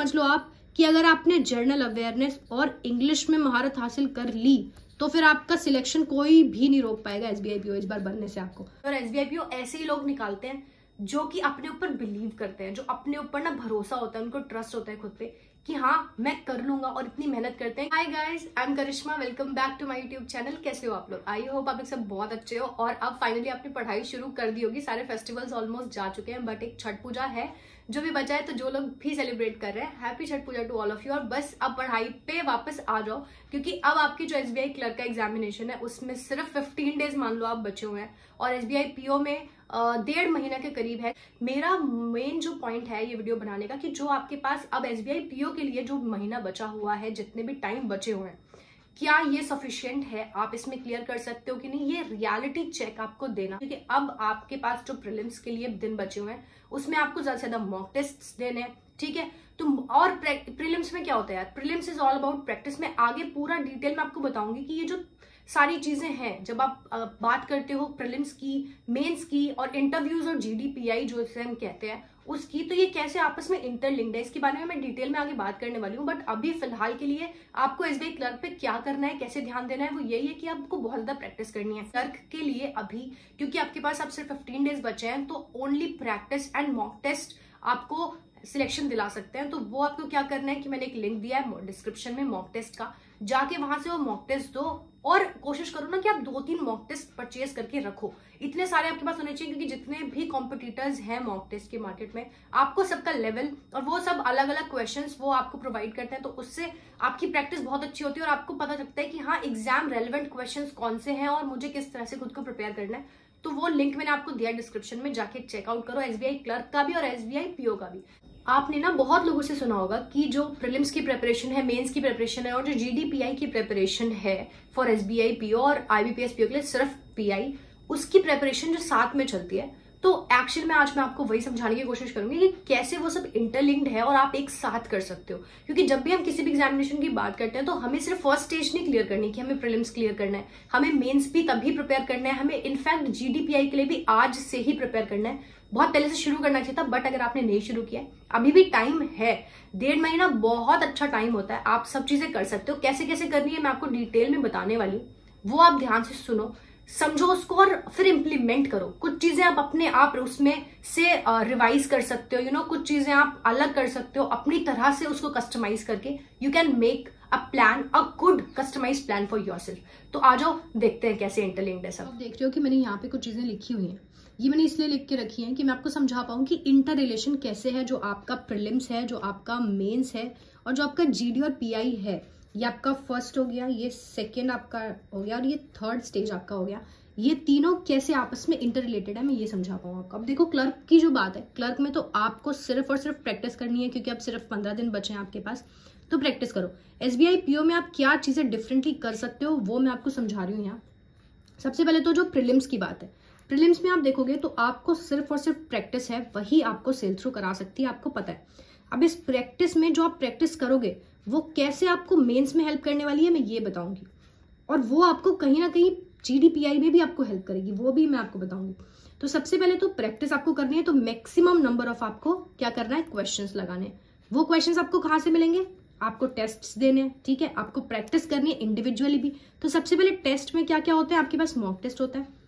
समझ लो आप कि अगर आपने जर्नल अवेयरनेस और इंग्लिश में महारत हासिल कर ली तो फिर आपका सिलेक्शन कोई भी नहीं रोक पाएगा एसबीआई पीओ इस बार बनने से आपको। और एसबीआई पीओ ऐसे ही लोग निकालते हैं जो कि अपने ऊपर बिलीव करते हैं, जो अपने ऊपर ना भरोसा होता है, उनको ट्रस्ट होता है खुद पे कि हाँ मैं कर लूंगा, और इतनी मेहनत करते हैं। Hi guys, I am Karishma, welcome back to my YouTube channel. कैसे हो आप लोग? आई होप आप लोग सब बहुत अच्छे हो और अब फाइनली आपने पढ़ाई शुरू कर दी होगी। सारे फेस्टिवल्स ऑलमोस्ट जा चुके हैं, बट एक छठ पूजा है जो भी बचा है, तो जो लोग भी सेलिब्रेट कर रहे हैं, happy Chhath Puja to all of you. और बस अब पढ़ाई पे वापस आ जाओ, क्योंकि अब आपकी जो एसबीआई क्लर्क का एग्जामिनेशन है उसमें सिर्फ 15 डेज मान लो आप बचे हुए हैं, और एसबीआई पीओ में 1.5 महीना के करीब है। मेरा मेन जो पॉइंट है ये वीडियो बनाने का कि जो आपके पास अब एसबीआई पीओ के लिए जो महीना बचा हुआ है, जितने भी टाइम बचे हुए हैं, क्या ये सफिशिएंट है, आप इसमें क्लियर कर सकते हो कि नहीं, ये रियलिटी चेक आपको देना। क्योंकि अब आपके पास जो प्रीलिम्स के लिए दिन बचे हुए हैं उसमें आपको ज्यादा से ज्यादा मॉक टेस्ट देने हैं, ठीक है। तो और प्रीलिम्स में क्या होता है यार, prelims is all about practice. में आगे पूरा डिटेल में आपको बताऊंगी कि ये जो सारी चीजें हैं, जब आप बात करते हो प्रीलिम्स की, मेंस की और इंटरव्यूज और जीडीपीआई जो इसे हम कहते हैं उसकी, तो ये कैसे आपस में इंटरलिंक्ड है, इसके बारे में मैं डिटेल में आगे बात करने वाली हूँ। बट अभी फिलहाल के लिए आपको एसबीआई क्लर्क पे क्या करना है, कैसे ध्यान देना है, वो यही है कि आपको बहुत ज्यादा प्रैक्टिस करनी है क्लर्क के लिए अभी, क्योंकि आपके पास अब सिर्फ 15 डेज बचे हैं। तो only practice and mock test आपको सिलेक्शन दिला सकते हैं। तो वो आपको क्या करना है कि मैंने एक लिंक दिया है डिस्क्रिप्शन में मॉक टेस्ट का, जाके वहां से वो मॉक टेस्ट दो, और कोशिश करो ना कि आप 2-3 मॉक टेस्ट परचेज करके रखो। इतने सारे आपके पास होने चाहिए, क्योंकि जितने भी कॉम्पिटिटर्स हैं मॉक टेस्ट के मार्केट में, आपको सबका लेवल और वो सब अलग अलग क्वेश्चंस वो आपको प्रोवाइड करते हैं। तो उससे आपकी प्रैक्टिस बहुत अच्छी होती है और आपको पता चलता है कि हाँ एग्जाम रेलिवेंट क्वेश्चंस कौन से हैं और मुझे किस तरह से खुद को प्रिपेयर करना है। तो वो लिंक मैंने आपको दिया डिस्क्रिप्शन में, जाके चेकआउट करो एसबीआई क्लर्क का भी और एसबीआई पीओ का भी। आपने ना बहुत लोगों से सुना होगा कि जो प्रीलिम्स की प्रिपरेशन है, मेंस की प्रिपरेशन है और जो जीडीपीआई की प्रिपरेशन है फॉर एसबीआई पीओ और आईबीपीएस पीओ के लिए सिर्फ पीआई, उसकी प्रिपरेशन जो साथ में चलती है। तो एक्चुअल में आज मैं आपको वही समझाने की कोशिश करूंगी कि कैसे वो सब इंटरलिंक्ड है और आप एक साथ कर सकते हो। क्योंकि जब भी हम किसी भी एग्जामिनेशन की बात करते हैं तो हमें सिर्फ फर्स्ट स्टेज नहीं क्लियर करनी कि हमें प्रीलिम्स क्लियर करना है, हमें मेंस भी तभी प्रिपेयर करना है, हमें इनफैक्ट जीडीपीआई के लिए भी आज से ही प्रिपेयर करना है। बहुत पहले से शुरू करना चाहिए था, बट अगर आपने नहीं शुरू किया, अभी भी टाइम है। 1.5 महीना बहुत अच्छा टाइम होता है, आप सब चीजें कर सकते हो। कैसे कैसे करनी है मैं आपको डिटेल में बताने वाली हूँ, वो आप ध्यान से सुनो, समझो उसको और फिर इम्प्लीमेंट करो। कुछ चीजें आप अपने आप उसमें से रिवाइज कर सकते हो, कुछ चीजें आप अलग कर सकते हो अपनी तरह से, उसको कस्टमाइज करके you can make a plan, a good customise plan for yourself. तो आ जाओ देखते हैं कैसे इंटरलिंक्ड है सब। आप देख रहे हो कि मैंने यहाँ पे कुछ चीजें लिखी हुई हैं, ये मैंने इसलिए लिख के रखी है कि मैं आपको समझा पाऊँ कि इंटर रिलेशन कैसे है, जो आपका प्रीलिम्स है, जो आपका मेंस है और जो आपका जीडी और पीआई है। ये आपका फर्स्ट हो गया, ये सेकेंड आपका हो गया और ये थर्ड स्टेज आपका हो गया। ये तीनों कैसे आपस में इंटर रिलेटेड है मैं ये समझा पाऊँ आपको। अब देखो क्लर्क की जो बात है, क्लर्क में तो आपको सिर्फ और सिर्फ प्रैक्टिस करनी है, क्योंकि अब सिर्फ 15 दिन बचे हैं आपके पास, तो प्रैक्टिस करो। एसबीआई पीओ में आप क्या चीजें डिफरेंटली कर सकते हो वो मैं आपको समझा रही हूँ यहाँ। सबसे पहले तो जो प्रीलिम्स की बात है, प्रीलिम्स में आप देखोगे तो आपको सिर्फ और सिर्फ प्रैक्टिस है, वही आपको सेल थ्रू करा सकती है, आपको पता है। अब इस प्रैक्टिस में जो आप प्रैक्टिस करोगे वो कैसे आपको मेंस में हेल्प करने वाली है मैं ये बताऊंगी, और वो आपको कहीं ना कहीं जीडीपीआई में भी आपको हेल्प करेगी, वो भी मैं आपको बताऊंगी। तो सबसे पहले तो प्रैक्टिस आपको करनी है, तो मैक्सिमम नंबर ऑफ आपको क्या करना है, क्वेश्चंस लगाने। वो क्वेश्चंस आपको कहाँ से मिलेंगे, आपको टेस्ट्स देने हैं, ठीक है। आपको प्रैक्टिस करनी है इंडिविजुअली भी। तो सबसे पहले टेस्ट में क्या क्या होता है, आपके पास मॉक टेस्ट होता है,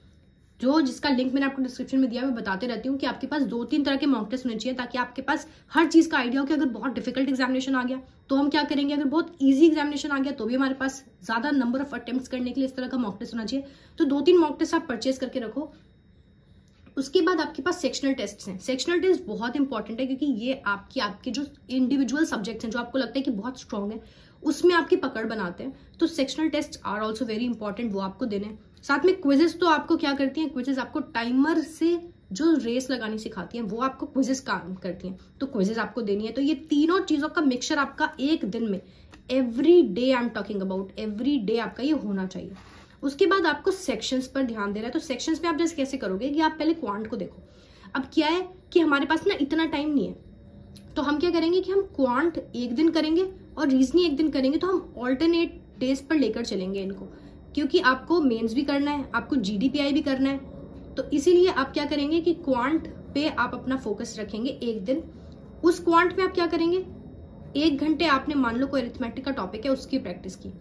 जो जिसका लिंक मैंने आपको डिस्क्रिप्शन में दिया, मैं बताते रहती हूँ कि आपके पास 2-3 तरह के मॉक टेस्ट होने चाहिए, ताकि आपके पास हर चीज का आइडिया हो कि अगर बहुत डिफिकल्ट एग्जामिनेशन आ गया तो हम क्या करेंगे, अगर बहुत इजी एग्जामिनेशन आ गया तो भी हमारे पास ज्यादा नंबर ऑफ अटेम्प्ट्स करने के लिए इस तरह का मॉक टेस्ट होना चाहिए। तो 2-3 मॉक टेस्ट आप परचेज करके रखो। उसके बाद आपके पास सेक्शनल टेस्ट हैं। सेक्शनल टेस्ट बहुत इंपॉर्टेंट है, क्योंकि ये आपके जो इंडिविजुअल सब्जेक्ट्स हैं, जो आपको लगता है कि बहुत स्ट्रॉन्ग है, उसमें आपकी पकड़ बनाते हैं। तो sectional test are also very important, वो आपको देने हैं। साथ में क्विजेस तो आपको क्या करती हैं, क्विजेस आपको टाइमर से जो रेस लगानी सिखाती हैं वो आपको क्विजेस काम करती हैं, तो क्विजेस आपको देनी है। तो ये तीनों चीजों का मिक्सचर आपका एक दिन में, every day I am talking about, every day आपका ये होना चाहिए। उसके बाद आपको सेक्शंस पर ध्यान देना है। तो सेक्शंस में आप जैसे कैसे करोगे कि आप पहले क्वांट को देखो। अब क्या है कि हमारे पास ना इतना टाइम नहीं है, तो हम क्या करेंगे कि हम क्वांट एक दिन करेंगे और रीजनिंग एक दिन करेंगे। तो हम ऑल्टरनेट डेज पर लेकर चलेंगे इनको, क्योंकि आपको मेंस भी करना है, आपको जीडीपीआई भी करना है। तो इसीलिए आप क्या करेंगे कि क्वांट पे आप अपना फोकस रखेंगे एक दिन। उस क्वांट में आप क्या करेंगे, 1 घंटे आपने मान लो कोई अरिथमेटिक का टॉपिक है उसकी प्रैक्टिस की,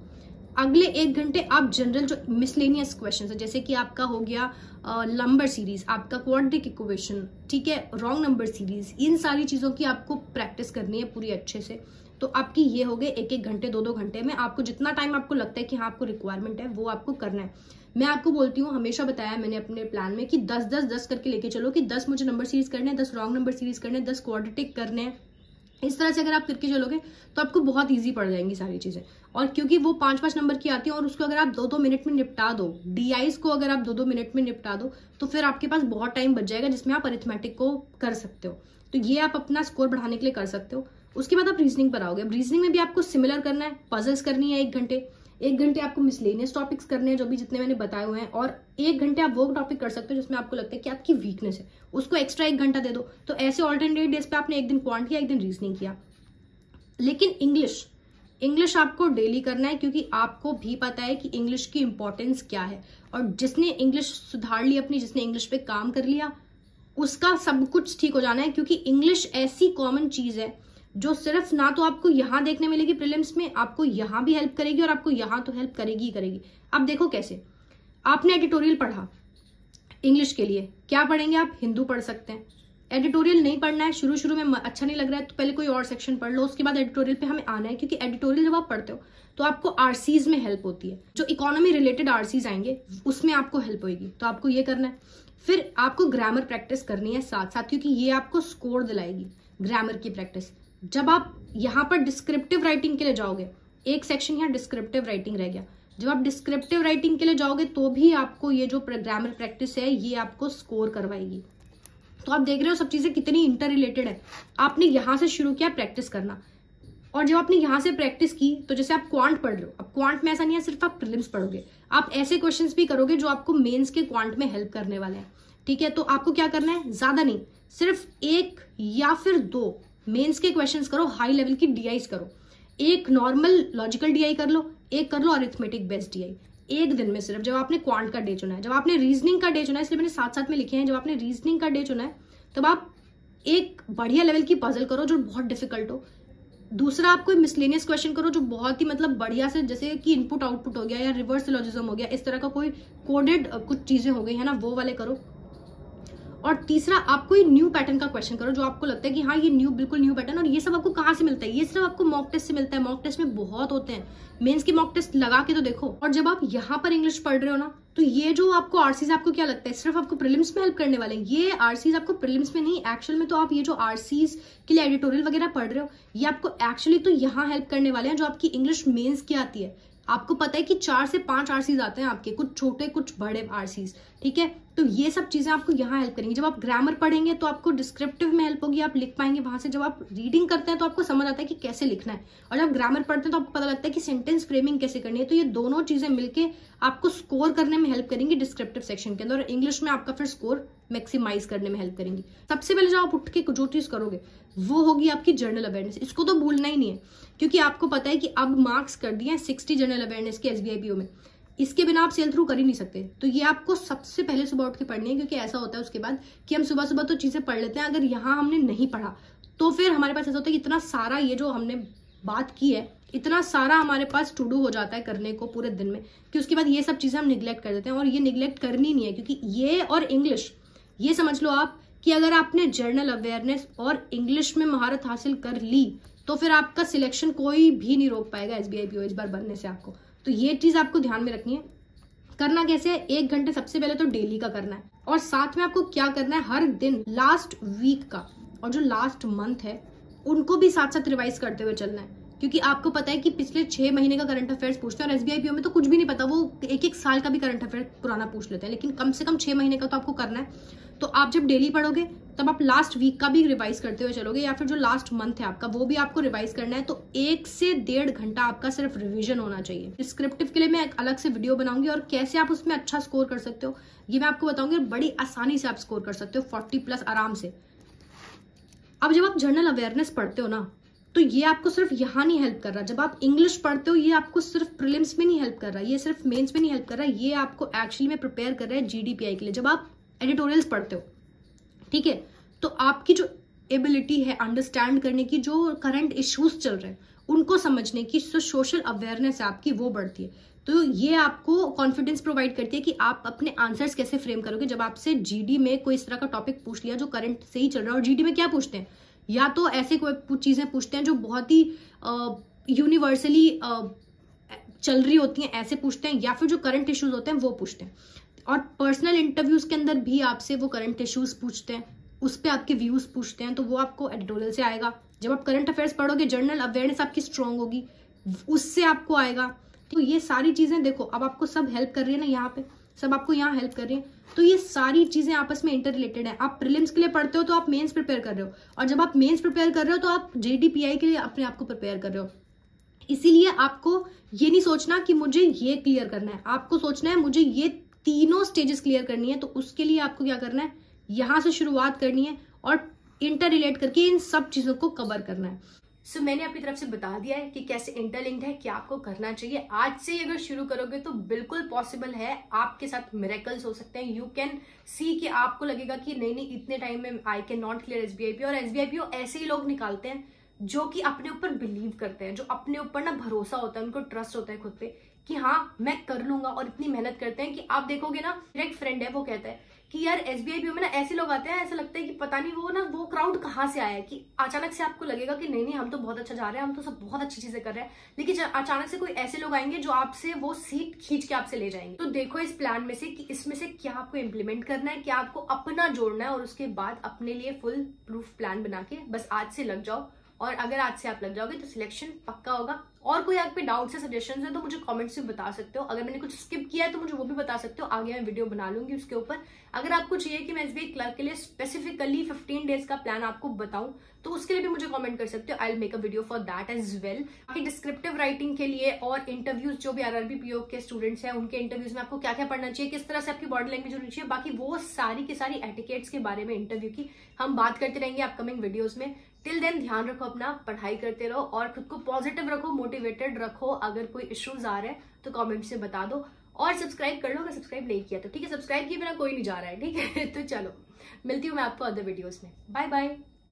अगले 1 घंटे आप जनरल जो मिसलेनियस क्वेश्चन है, जैसे कि आपका हो गया नंबर सीरीज, आपका क्वाड्रेटिक इक्वेशन, ठीक है, रॉन्ग नंबर सीरीज, इन सारी चीजों की आपको प्रैक्टिस करनी है पूरी अच्छे से। तो आपकी ये हो गए 1-1 घंटे 2-2 घंटे में, आपको जितना टाइम आपको लगता है कि हाँ आपको रिक्वायरमेंट है वो आपको करना है। मैं आपको बोलती हूँ, हमेशा बताया मैंने अपने प्लान में कि 10-10-10 करके लेके चलो, कि 10 मुझे नंबर सीरीज करने हैं, 10 रॉन्ग नंबर सीरीज करने हैं, 10 क्वाड्रेटिक करने हैं। इस तरह से अगर आप करके चलोगे तो आपको बहुत इजी पड़ जाएंगी सारी चीजें। और क्योंकि वो 5-5 नंबर की आती है और उसको अगर आप 2-2 मिनट में निपटा दो, डीआईज को अगर आप 2-2 मिनट में निपटा दो तो फिर आपके पास बहुत टाइम बच जाएगा जिसमें आप अरिथमेटिक को कर सकते हो। तो ये आप अपना स्कोर बढ़ाने के लिए कर सकते हो। उसके बाद आप रीजनिंग पर आओगे। रीजनिंग में भी आपको सिमिलर करना है, पजल्स करनी है 1 घंटे आपको मिसलेनियस टॉपिक्स करने हैं जो भी जितने मैंने बताए हुए हैं, और 1 घंटे आप वो टॉपिक कर सकते हो जिसमें आपको लगता है कि आपकी वीकनेस है, उसको एक्स्ट्रा 1 घंटा दे दो। तो ऐसे ऑल्टरनेट डेज पे आपने एक दिन क्वांट किया, एक दिन रीजनिंग किया। लेकिन इंग्लिश आपको डेली करना है, क्योंकि आपको भी पता है कि इंग्लिश की इंपॉर्टेंस क्या है। और जिसने इंग्लिश सुधार ली अपनी, जिसने इंग्लिश पे काम कर लिया, उसका सब कुछ ठीक हो जाना है। क्योंकि इंग्लिश ऐसी कॉमन चीज है जो सिर्फ ना तो आपको यहां देखने मिलेगी प्रीलिम्स में, आपको यहां भी हेल्प करेगी और आपको यहां तो हेल्प करेगी ही करेगी। अब देखो कैसे, आपने एडिटोरियल पढ़ा इंग्लिश के लिए, क्या पढ़ेंगे आप? हिंदू पढ़ सकते हैं। एडिटोरियल नहीं पढ़ना है, शुरू में अच्छा नहीं लग रहा है तो पहले कोई और सेक्शन पढ़ लो, उसके बाद एडिटोरियल पे हमें आना है। क्योंकि एडिटोरियल जब आप पढ़ते हो तो आपको आरसीज में हेल्प होती है, जो इकोनॉमी रिलेटेड आरसीज आएंगे उसमें आपको हेल्प होगी। तो आपको ये करना है। फिर आपको ग्रामर प्रैक्टिस करनी है साथ साथ, क्योंकि ये आपको स्कोर दिलाएगी ग्रामर की प्रैक्टिस। जब आप यहाँ पर डिस्क्रिप्टिव राइटिंग के लिए जाओगे, एक सेक्शन यहाँ डिस्क्रिप्टिव राइटिंग रह गया, जब आप डिस्क्रिप्टिव राइटिंग के लिए जाओगे तो भी आपको ये जो ग्रामर प्रैक्टिस है ये आपको स्कोर करवाएगी। तो आप देख रहे हो सब चीजें कितनी इंटर रिलेटेड है। आपने यहां से शुरू किया प्रैक्टिस करना, और जब आपने यहां से प्रैक्टिस की तो जैसे आप क्वांट पढ़ रहे हो, अब क्वांट में ऐसा नहीं है सिर्फ आप प्रीलिम्स पढ़ोगे, आप ऐसे क्वेश्चंस भी करोगे जो आपको मेंस के क्वांट में हेल्प करने वाले हैं। ठीक है, तो आपको क्या करना है, ज्यादा नहीं, सिर्फ 1 या फिर 2 मेंस के क्वेश्चंस करो, हाई लेवल की डीआईज करो। एक नॉर्मल लॉजिकल डीआई कर लो, एक कर लो अरिथमेटिक बेस्ड डीआई, एक दिन में सिर्फ। जब आपने क्वांट का डे चुना है, जब आपने रीजनिंग का डे चुना है, इसलिए मैंने साथ साथ में लिखे हैं, जब आपने रीजनिंग का डे चुना है तब आप एक बढ़िया लेवल की पजल करो जो बहुत डिफिकल्ट हो। दूसरा, आप कोई मिसलेनियस क्वेश्चन करो जो बहुत ही मतलब बढ़िया से, जैसे कि इनपुट आउटपुट हो गया या रिवर्स सिलोजिज्म हो गया, इस तरह का कोई कोडेड कुछ चीजें हो गई है ना, वो वाले करो। और तीसरा, आप कोई न्यू पैटर्न का क्वेश्चन करो जो आपको लगता है कि हाँ ये बिल्कुल न्यू पैटर्न। और ये सब आपको कहाँ से मिलता है? ये सिर्फ आपको मॉक टेस्ट से मिलता है। मॉक टेस्ट में बहुत होते हैं, मेंस के मॉक टेस्ट लगा के तो देखो। और जब आप यहाँ पर इंग्लिश पढ़ रहे हो ना, तो ये जो आपको आरसीज, आपको क्या लगता है सिर्फ आपको प्रीलिम्स में हेल्प करने वाले हैं? ये आरसीज आपको प्रीलिम्स में नहीं, एक्चुअल में तो आप ये जो आरसीज के लिए एडिटोरियल वगैरह पढ़ रहे हो, ये आपको एक्चुअली तो यहाँ हेल्प करने वाले हैं जो आपकी इंग्लिश मेंस की आती है। आपको पता है कि 4 से 5 आरसीज आते हैं आपके, कुछ छोटे कुछ बड़े आरसीज। ठीक है, तो ये सब चीजें आपको यहाँ हेल्प करेंगी। जब आप ग्रामर पढ़ेंगे तो आपको डिस्क्रिप्टिव में हेल्प होगी, आप लिख पाएंगे वहां से। जब आप रीडिंग करते हैं तो आपको समझ आता है कि कैसे लिखना है, और जब ग्रामर पढ़ते हैं तो आपको पता लगता है कि सेंटेंस फ्रेमिंग कैसे करनी है। तो ये दोनों चीजें मिलके आपको स्कोर करने में हेल्प करेंगी डिस्क्रिप्टिव सेक्शन के अंदर, और इंग्लिश में आपका फिर स्कोर मैक्सिमाइज करने में हेल्प करेंगी। सबसे पहले जो आप उठ के जो चीज करोगे वो होगी आपकी जर्नल अवेयरनेस। इसको तो भूलना ही नहीं है, क्योंकि आपको पता है कि अब मार्क्स कर दिए हैं 60 जर्नल अवेयरनेस के SBIPO में। इसके बिना आप सेल थ्रू कर ही नहीं सकते। तो ये आपको सबसे पहले सुबह उठ के पढ़नी है, क्योंकि ऐसा होता है उसके बाद कि हम सुबह सुबह तो चीजें पढ़ लेते हैं, अगर यहाँ हमने नहीं पढ़ा तो फिर हमारे पास ऐसा होता है कि इतना सारा ये जो हमने बात की है, इतना सारा हमारे पास टू डू हो जाता है करने को पूरे दिन में, कि उसके बाद ये सब चीजें हम निगलेक्ट कर देते हैं। और ये निगलेक्ट करनी नहीं है, क्योंकि ये और इंग्लिश, ये समझ लो आप कि अगर आपने जर्नल अवेयरनेस और इंग्लिश में महारत हासिल कर ली तो फिर आपका सिलेक्शन कोई भी नहीं रोक पाएगा SBIPO इस बार बनने से आपको। तो ये चीज आपको ध्यान में रखनी है। करना कैसे है, 1 घंटे सबसे पहले तो डेली का करना है, और साथ में आपको क्या करना है, हर दिन लास्ट वीक का और जो लास्ट मंथ है उनको भी साथ साथ रिवाइज करते हुए चलना है। क्योंकि आपको पता है कि पिछले 6 महीने का करंट अफेयर्स पूछते हैं, और SBIPO में तो कुछ भी नहीं पता, वो 1-1 साल का भी करंट अफेयर पुराना पूछ लेते हैं, लेकिन कम से कम 6 महीने का तो आपको करना है। तो आप जब डेली पढ़ोगे तब आप लास्ट वीक का भी रिवाइज करते हुए चलोगे, या फिर जो लास्ट मंथ है आपका वो भी आपको रिवाइज करना है। तो 1 से 1.5 घंटा आपका सिर्फ रिवीजन होना चाहिए। डिस्क्रिप्टिव के लिए मैं एक अलग से वीडियो बनाऊंगी, और कैसे आप उसमें अच्छा स्कोर कर सकते हो ये मैं आपको बताऊंगी। बड़ी आसानी से आप स्कोर कर सकते हो 40+ आराम से। अब जब आप जर्नल अवेयरनेस पढ़ते हो ना, तो ये आपको सिर्फ यहाँ नहीं हेल्प कर रहा। जब आप इंग्लिश पढ़ते हो ये आपको सिर्फ प्रीलिम्स में नहीं हेल्प कर रहा, ये सिर्फ मेंस में नहीं हेल्प कर रहा, ये आपको एक्चुअली में प्रिपेयर कर रहा है GDPI के लिए। जब आप एडिटोरियल्स पढ़ते हो, ठीक है, तो आपकी जो एबिलिटी है अंडरस्टैंड करने की, जो करंट इश्यूज चल रहे हैं उनको समझने की, जो सोशल अवेयरनेस है आपकी वो बढ़ती है। तो ये आपको कॉन्फिडेंस प्रोवाइड करती है कि आप अपने आंसर्स कैसे फ्रेम करोगे। जब आपसे जीडी में कोई इस तरह का टॉपिक पूछ लिया जो करंट से ही चल रहा है, और जीडी में क्या पूछते हैं, या तो ऐसे कोई चीजें पूछते हैं जो बहुत ही यूनिवर्सली चल रही होती हैं, ऐसे पूछते हैं, या फिर जो करंट इश्यूज होते हैं वो पूछते हैं। और पर्सनल इंटरव्यूज के अंदर भी आपसे वो करंट इश्यूज पूछते हैं, उस पर आपके व्यूज पूछते हैं, तो वो आपको एडिटोरियल से आएगा। जब आप करंट अफेयर्स पढ़ोगे, जनरल अवेयरनेस आपकी स्ट्रांग होगी, उससे आपको आएगा। तो ये सारी चीजें देखो, अब आपको सब हेल्प कर रही है ना, यहाँ पे सब आपको यहाँ हेल्प कर रही है। तो ये सारी चीजें आपस में इंटर रिलेटेड है। आप प्रीलिम्स के लिए पढ़ते हो तो आप मेंस प्रिपेयर कर रहे हो, और जब आप मेंस प्रिपेयर कर रहे हो तो आप जेडीपीआई के लिए अपने आप को प्रिपेयर कर रहे हो। इसीलिए आपको ये नहीं सोचना कि मुझे ये क्लियर करना है, आपको सोचना है मुझे ये तीनों स्टेजेस क्लियर करनी है। तो उसके लिए आपको क्या करना है, यहां से शुरुआत करनी है और इंटर रिलेट करके इन सब चीजों को कवर करना है। सो मैंने अपनी तरफ से बता दिया है कि कैसे इंटरलिंक्ड है, क्या आपको करना चाहिए। आज से अगर शुरू करोगे तो बिल्कुल पॉसिबल है, आपके साथ मिरेकल्स हो सकते हैं। यू कैन सी कि आपको लगेगा कि नहीं इतने टाइम में आई कैन नॉट क्लियर एसबीआईपीओ। और एसबीआईपीओ ऐसे ही लोग निकालते हैं जो कि अपने ऊपर बिलीव करते हैं, जो अपने ऊपर ना भरोसा होता है, उनको ट्रस्ट होता है खुद पे कि हाँ मैं कर लूंगा, और इतनी मेहनत करते हैं कि आप देखोगे ना, मेरा एक फ्रेंड है वो कहता है कि यार एसबीआईपीओ में ना ऐसे लोग आते हैं, ऐसा लगता है कि पता नहीं वो क्राउड कहाँ से आया है, कि अचानक से आपको लगेगा कि नहीं हम तो बहुत अच्छा जा रहे हैं, हम तो सब बहुत अच्छी चीजें कर रहे हैं, लेकिन अचानक से कोई ऐसे लोग आएंगे जो आपसे वो सीट खींच के आपसे ले जाएंगे। तो देखो इस प्लान में से कि इसमें से क्या आपको इंप्लीमेंट करना है, क्या आपको अपना जोड़ना है, और उसके बाद अपने लिए फुल प्रूफ प्लान बना के बस आज से लग जाओ। और अगर आज से आप लग जाओगे तो सिलेक्शन पक्का होगा। और कोई आप पे डाउट्स है, सजेशंस है तो मुझे कमेंट्स में बता सकते हो। अगर मैंने कुछ स्किप किया है तो मुझे वो भी बता सकते हो, आगे मैं वीडियो बना लूंगी उसके ऊपर। अगर आपको चाहिए कि मैं एसबीआई क्लर्क के लिए स्पेसिफिकली 15 डेज का प्लान आपको बताऊं तो उसके लिए भी मुझे कमेंट कर सकते हो। I will make a video for that as well. बाकी डिस्क्रिप्टिव राइटिंग के लिए और इंटरव्यूज जो भी आरआरबी पीओ के स्टूडेंट्स हैं उनके इंटरव्यूज में आपको क्या क्या पढ़ना चाहिए, किस तरह से आपकी बॉडी लैंग्वेज होनी चाहिए, बाकी वो सारी की सारी एटिकेट्स के बारे में इंटरव्यू की हम बात करते रहेंगे अपकमिंग वीडियोज में। टिल देन ध्यान रखो अपना, पढ़ाई करते रहो और खुद को पॉजिटिव रखो, मोटिवेटेड रखो। अगर कोई इश्यूज आ रहे हैं तो कमेंट से बता दो, और सब्सक्राइब कर लो अगर सब्सक्राइब नहीं किया तो, ठीक है। सब्सक्राइब किए बिना कोई नहीं जा रहा है, ठीक है। तो चलो मिलती हूँ मैं आपको अदर वीडियोस में। Bye bye.